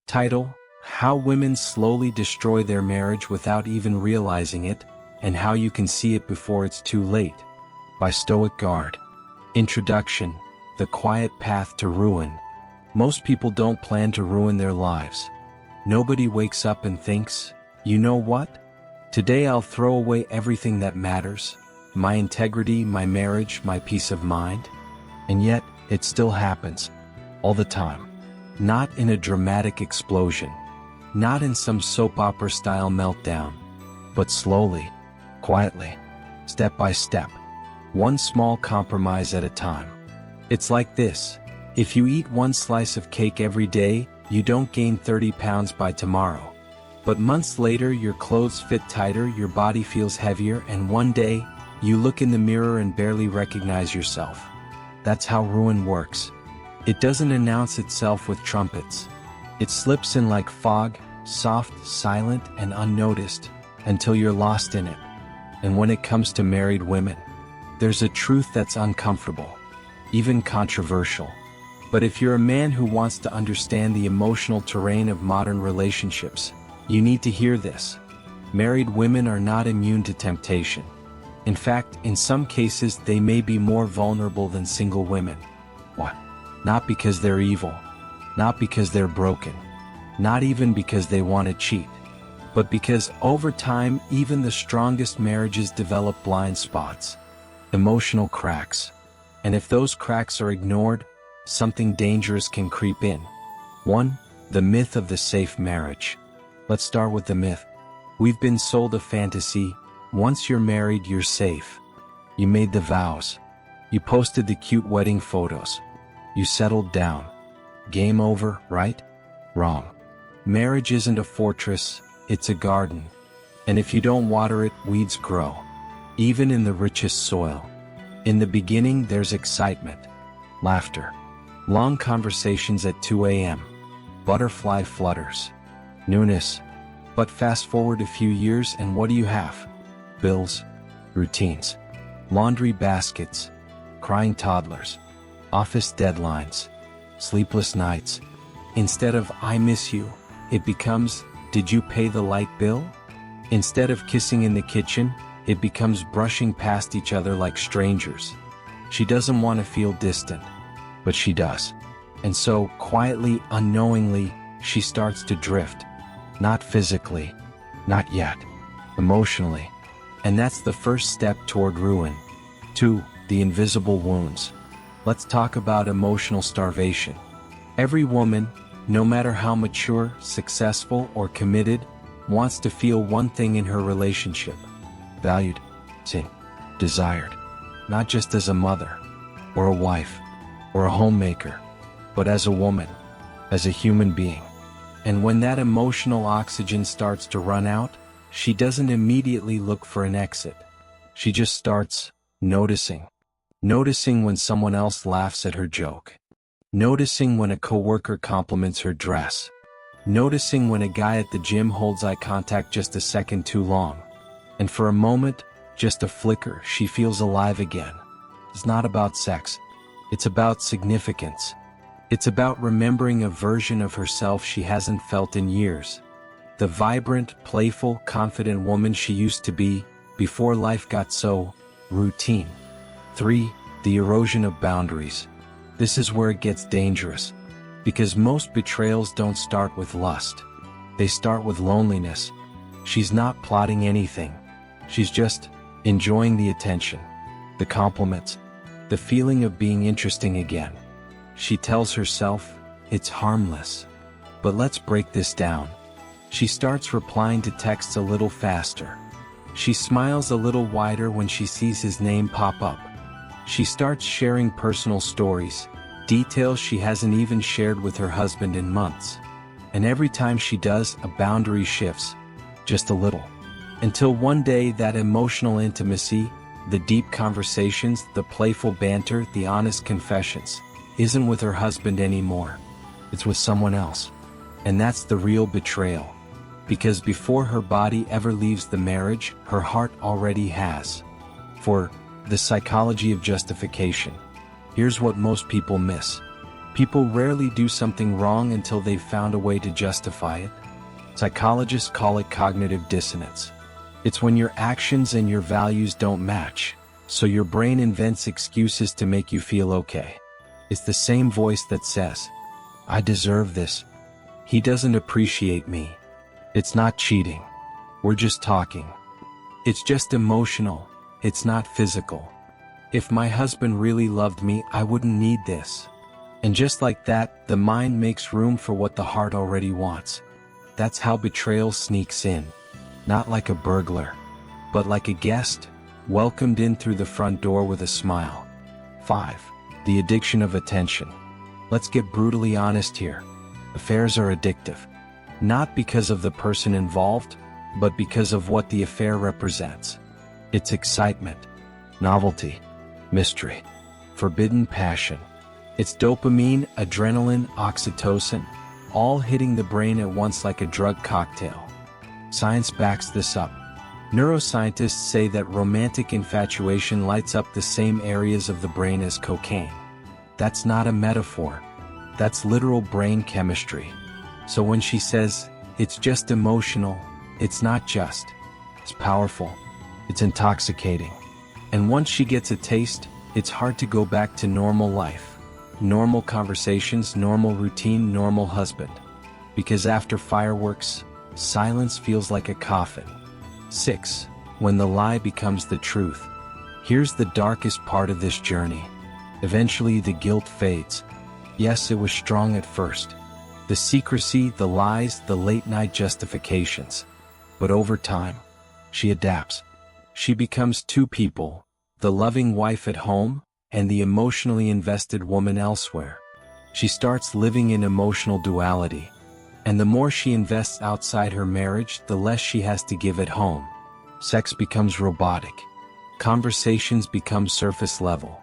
Title: How Women Slowly Destroy Their Marriage Without Even Realizing It, and How You Can See It Before It's Too Late, by Stoic Guard. Introduction: The Quiet Path to Ruin. Most people don't plan to ruin their lives. Nobody wakes up and thinks, you know what? Today I'll throw away everything that matters, my integrity, my marriage, my peace of mind. And yet, it still happens. All the time. Not in a dramatic explosion. Not in some soap opera style meltdown. But slowly, quietly, step by step. One small compromise at a time. It's like this. If you eat one slice of cake every day, you don't gain 30 pounds by tomorrow. But months later, your clothes fit tighter, your body feels heavier, and one day, you look in the mirror and barely recognize yourself. That's how ruin works. It doesn't announce itself with trumpets. It slips in like fog, soft, silent, and unnoticed, until you're lost in it. And when it comes to married women, there's a truth that's uncomfortable, even controversial. But if you're a man who wants to understand the emotional terrain of modern relationships, you need to hear this. Married women are not immune to temptation. In fact, in some cases they may be more vulnerable than single women. What? Not because they're evil, not because they're broken, not even because they want to cheat, but because over time even the strongest marriages develop blind spots, emotional cracks. And if those cracks are ignored, something dangerous can creep in. 1. The myth of the safe marriage. Let's start with the myth. We've been sold a fantasy. Once you're married, you're safe. You made the vows. You posted the cute wedding photos. You settled down. Game over, right? Wrong. Marriage isn't a fortress, it's a garden. And if you don't water it, weeds grow. Even in the richest soil. In the beginning, there's excitement. Laughter. Long conversations at 2 a.m. Butterfly flutters. Newness. But fast forward a few years and what do you have? Bills. Routines. Laundry baskets. Crying toddlers. Office deadlines. Sleepless nights. Instead of "I miss you," it becomes "Did you pay the light bill?" Instead of kissing in the kitchen, it becomes brushing past each other like strangers. She doesn't want to feel distant, but she does. And so, quietly, unknowingly, she starts to drift. Not physically. Not yet. Emotionally. And that's the first step toward ruin. 2. The invisible wounds. Let's talk about emotional starvation. Every woman, no matter how mature, successful, or committed, wants to feel one thing in her relationship. Valued, seen, desired. Not just as a mother, or a wife, or a homemaker, but as a woman, as a human being. And when that emotional oxygen starts to run out, she doesn't immediately look for an exit. She just starts noticing. Noticing when someone else laughs at her joke. Noticing when a coworker compliments her dress. Noticing when a guy at the gym holds eye contact just a second too long. And for a moment, just a flicker, she feels alive again. It's not about sex. It's about significance. It's about remembering a version of herself she hasn't felt in years. The vibrant, playful, confident woman she used to be before life got so routine. 3. The erosion of boundaries. This is where it gets dangerous. Because most betrayals don't start with lust. They start with loneliness. She's not plotting anything. She's just enjoying the attention, the compliments, the feeling of being interesting again. She tells herself, it's harmless. But let's break this down. She starts replying to texts a little faster. She smiles a little wider when she sees his name pop up. She starts sharing personal stories, details she hasn't even shared with her husband in months. And every time she does, a boundary shifts, just a little. Until one day that emotional intimacy, the deep conversations, the playful banter, the honest confessions, isn't with her husband anymore. It's with someone else. And that's the real betrayal. Because before her body ever leaves the marriage, her heart already has. For the psychology of justification. Here's what most people miss. People rarely do something wrong until they've found a way to justify it. Psychologists call it cognitive dissonance. It's when your actions and your values don't match, so your brain invents excuses to make you feel okay. It's the same voice that says, "I deserve this. He doesn't appreciate me." It's not cheating. We're just talking. It's just emotional. It's not physical. If my husband really loved me, I wouldn't need this. And just like that, the mind makes room for what the heart already wants. That's how betrayal sneaks in. Not like a burglar, but like a guest, welcomed in through the front door with a smile. 5. The addiction of attention. Let's get brutally honest here. Affairs are addictive. Not because of the person involved, but because of what the affair represents. It's excitement, novelty, mystery, forbidden passion. It's dopamine, adrenaline, oxytocin, all hitting the brain at once like a drug cocktail. Science backs this up. Neuroscientists say that romantic infatuation lights up the same areas of the brain as cocaine. That's not a metaphor. That's literal brain chemistry. So when she says, "It's just emotional," it's not just. It's powerful. It's intoxicating. And once she gets a taste, it's hard to go back to normal life. Normal conversations, normal routine, normal husband. Because after fireworks, silence feels like a coffin. 6. When the lie becomes the truth. Here's the darkest part of this journey. Eventually the guilt fades. Yes, it was strong at first. The secrecy, the lies, the late-night justifications. But over time, she adapts. She becomes two people, the loving wife at home, and the emotionally invested woman elsewhere. She starts living in emotional duality. And the more she invests outside her marriage, the less she has to give at home. Sex becomes robotic. Conversations become surface level.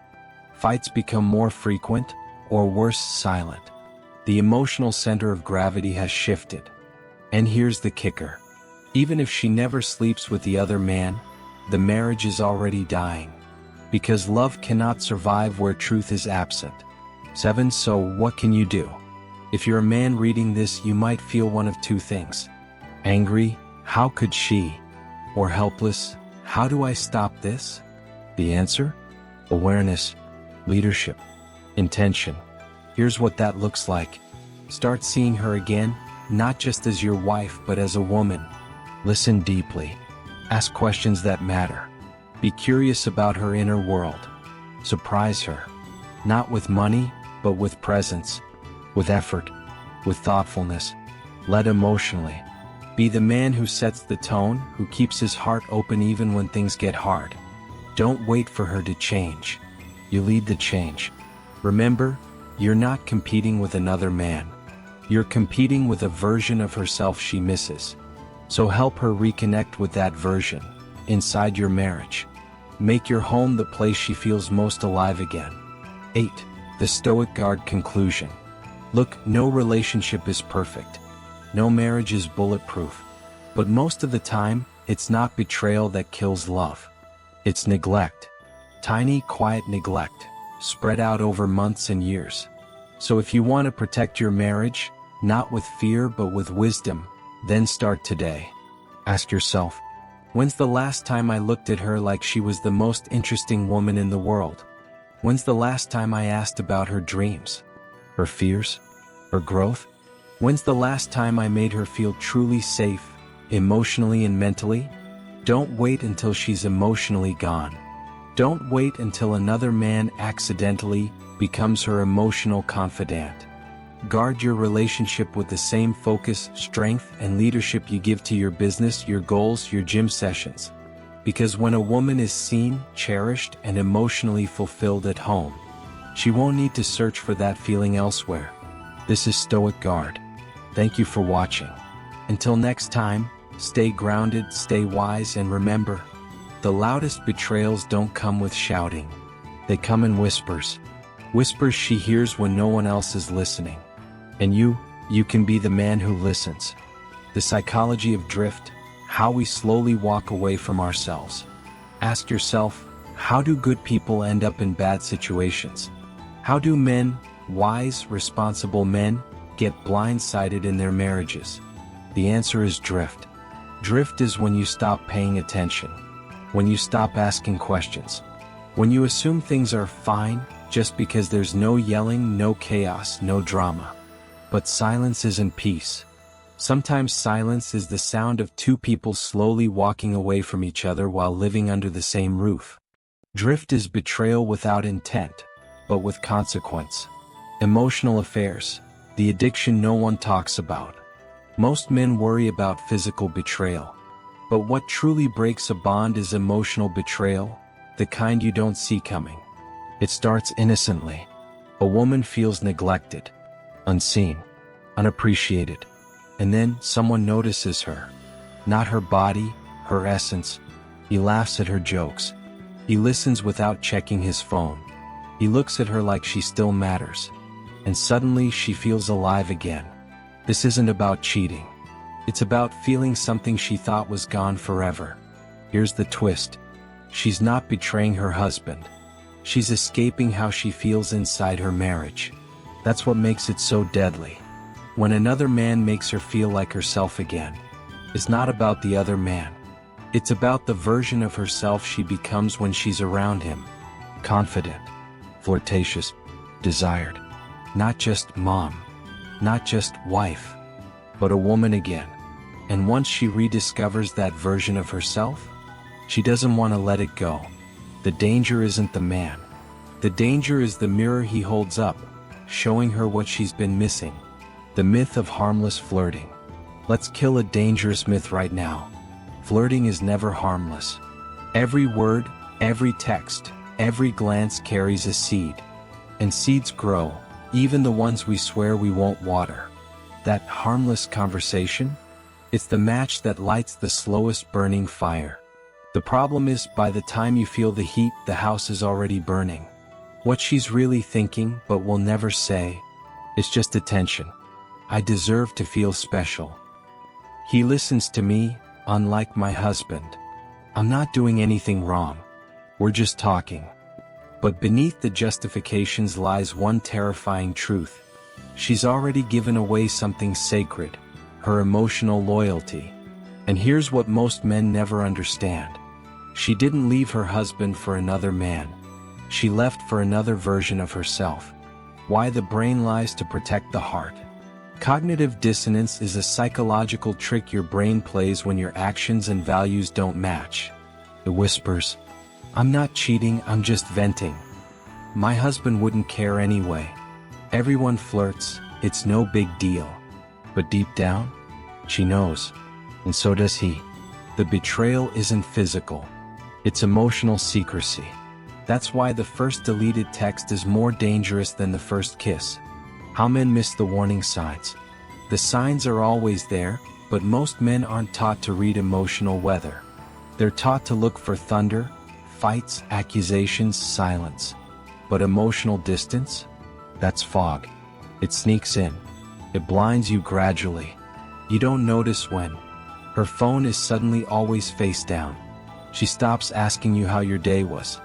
Fights become more frequent, or worse, silent. The emotional center of gravity has shifted. And here's the kicker. Even if she never sleeps with the other man, the marriage is already dying. Because love cannot survive where truth is absent. 7. So what can you do? If you're a man reading this, you might feel one of two things. Angry, how could she? Or helpless, how do I stop this? The answer? Awareness, leadership, intention. Here's what that looks like. Start seeing her again, not just as your wife but as a woman. Listen deeply. Ask questions that matter. Be curious about her inner world. Surprise her. Not with money, but with presence, with effort, with thoughtfulness. Led emotionally. Be the man who sets the tone, who keeps his heart open even when things get hard. Don't wait for her to change. You lead the change. Remember, you're not competing with another man. You're competing with a version of herself she misses. So help her reconnect with that version, inside your marriage. Make your home the place she feels most alive again. 8. The Stoic Guard conclusion. Look, no relationship is perfect. No marriage is bulletproof. But most of the time, it's not betrayal that kills love. It's neglect. Tiny, quiet neglect, spread out over months and years. So if you want to protect your marriage, not with fear but with wisdom, then start today. Ask yourself, when's the last time I looked at her like she was the most interesting woman in the world? When's the last time I asked about her dreams, her fears, her growth? When's the last time I made her feel truly safe, emotionally and mentally? Don't wait until she's emotionally gone. Don't wait until another man accidentally becomes her emotional confidant. Guard your relationship with the same focus, strength, and leadership you give to your business, your goals, your gym sessions. Because when a woman is seen, cherished, and emotionally fulfilled at home, she won't need to search for that feeling elsewhere. This is Stoic Guard. Thank you for watching. Until next time, stay grounded, stay wise, and remember, the loudest betrayals don't come with shouting. They come in whispers. Whispers she hears when no one else is listening. And you can be the man who listens. The psychology of drift, how we slowly walk away from ourselves. Ask yourself, how do good people end up in bad situations? How do men wise, responsible men get blindsided in their marriages? The answer is drift. Drift is when you stop paying attention, when you stop asking questions, when you assume things are fine just because there's no yelling, no chaos, no drama. But silence isn't peace. Sometimes silence is the sound of two people slowly walking away from each other while living under the same roof. Drift is betrayal without intent, but with consequence. Emotional affairs, the addiction no one talks about. Most men worry about physical betrayal. But what truly breaks a bond is emotional betrayal, the kind you don't see coming. It starts innocently. A woman feels neglected, unseen, unappreciated. And then someone notices her. Not her body, her essence. He laughs at her jokes. He listens without checking his phone. He looks at her like she still matters. And suddenly she feels alive again. This isn't about cheating. It's about feeling something she thought was gone forever. Here's the twist. She's not betraying her husband. She's escaping how she feels inside her marriage. That's what makes it so deadly. When another man makes her feel like herself again, it's not about the other man. It's about the version of herself she becomes when she's around him. Confident, flirtatious, desired. Not just mom, not just wife, but a woman again. And once she rediscovers that version of herself, she doesn't want to let it go. The danger isn't the man. The danger is the mirror he holds up, showing her what she's been missing. The myth of harmless flirting. Let's kill a dangerous myth right now. Flirting is never harmless. Every word, every text, every glance carries a seed. And seeds grow, even the ones we swear we won't water. That harmless conversation? It's the match that lights the slowest burning fire. The problem is, by the time you feel the heat, the house is already burning. What she's really thinking, but will never say, is just attention. I deserve to feel special. He listens to me, unlike my husband. I'm not doing anything wrong. We're just talking. But beneath the justifications lies one terrifying truth. She's already given away something sacred, her emotional loyalty. And here's what most men never understand. She didn't leave her husband for another man. She left for another version of herself. Why the brain lies to protect the heart. Cognitive dissonance is a psychological trick your brain plays when your actions and values don't match. It whispers, "I'm not cheating, I'm just venting. My husband wouldn't care anyway. Everyone flirts, it's no big deal." But deep down, she knows, and so does he. The betrayal isn't physical. It's emotional secrecy. That's why the first deleted text is more dangerous than the first kiss. How men miss the warning signs. The signs are always there, but most men aren't taught to read emotional weather. They're taught to look for thunder, fights, accusations, silence. But emotional distance? That's fog. It sneaks in. It blinds you gradually. You don't notice when her phone is suddenly always face down. She stops asking you how your day was.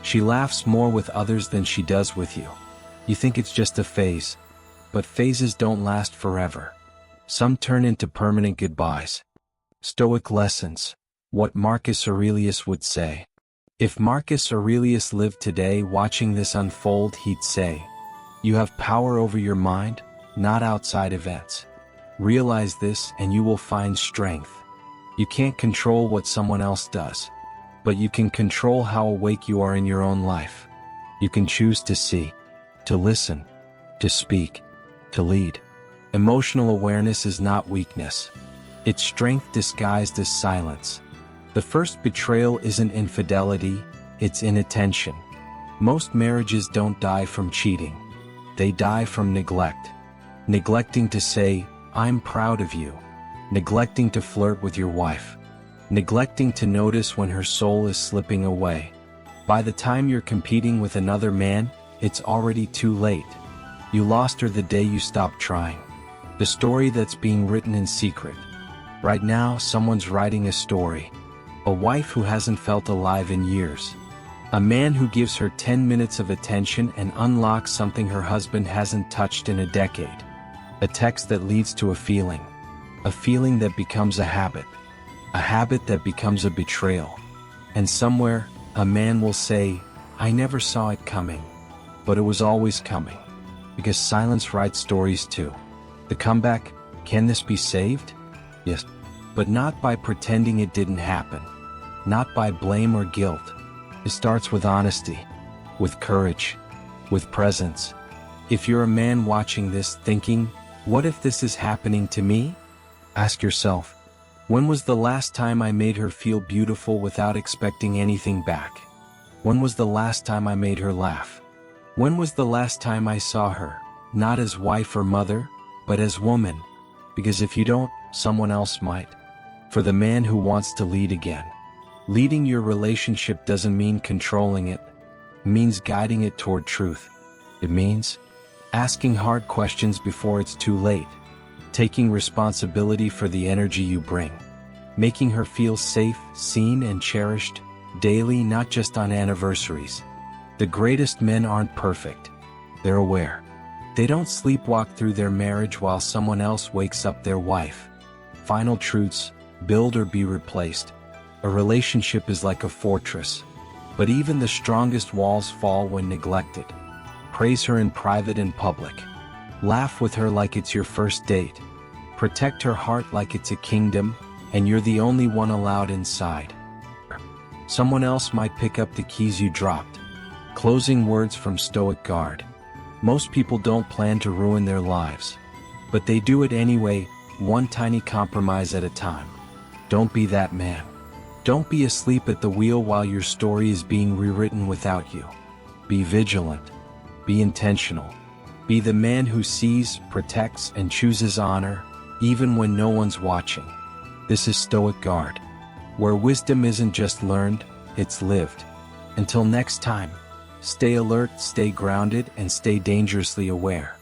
She laughs more with others than she does with you. You think it's just a phase. But phases don't last forever. Some turn into permanent goodbyes. Stoic lessons. What Marcus Aurelius would say. If Marcus Aurelius lived today watching this unfold, he'd say, "You have power over your mind, not outside events. Realize this and you will find strength. You can't control what someone else does, but you can control how awake you are in your own life. You can choose to see, to listen, to speak, to lead." Emotional awareness is not weakness. It's strength disguised as silence. The first betrayal isn't infidelity, it's inattention. Most marriages don't die from cheating. They die from neglect. Neglecting to say, "I'm proud of you." Neglecting to flirt with your wife. Neglecting to notice when her soul is slipping away. By the time you're competing with another man, it's already too late. You lost her the day you stopped trying. The story that's being written in secret. Right now, someone's writing a story. A wife who hasn't felt alive in years. A man who gives her 10 minutes of attention and unlocks something her husband hasn't touched in a decade. A text that leads to a feeling that becomes a habit that becomes a betrayal. And somewhere, a man will say, "I never saw it coming." But it was always coming. Because silence writes stories too. The comeback: can this be saved? Yes. But not by pretending it didn't happen. Not by blame or guilt. It starts with honesty, with courage, with presence. If you're a man watching this thinking, "What if this is happening to me?" Ask yourself, when was the last time I made her feel beautiful without expecting anything back? When was the last time I made her laugh? When was the last time I saw her, not as wife or mother, but as woman? Because if you don't, someone else might. For the man who wants to lead again. Leading your relationship doesn't mean controlling it. It means guiding it toward truth. It means asking hard questions before it's too late. Taking responsibility for the energy you bring. Making her feel safe, seen, and cherished daily, not just on anniversaries. The greatest men aren't perfect. They're aware. They don't sleepwalk through their marriage while someone else wakes up their wife. Final truths: build or be replaced. A relationship is like a fortress, but even the strongest walls fall when neglected. Praise her in private and public. Laugh with her like it's your first date. Protect her heart like it's a kingdom, and you're the only one allowed inside. Someone else might pick up the keys you dropped. Closing words from Stoic Guard. Most people don't plan to ruin their lives, but they do it anyway, one tiny compromise at a time. Don't be that man. Don't be asleep at the wheel while your story is being rewritten without you. Be vigilant. Be intentional. Be the man who sees, protects, and chooses honor, even when no one's watching. This is Stoic Guard, where wisdom isn't just learned, it's lived. Until next time, stay alert, stay grounded, and stay dangerously aware.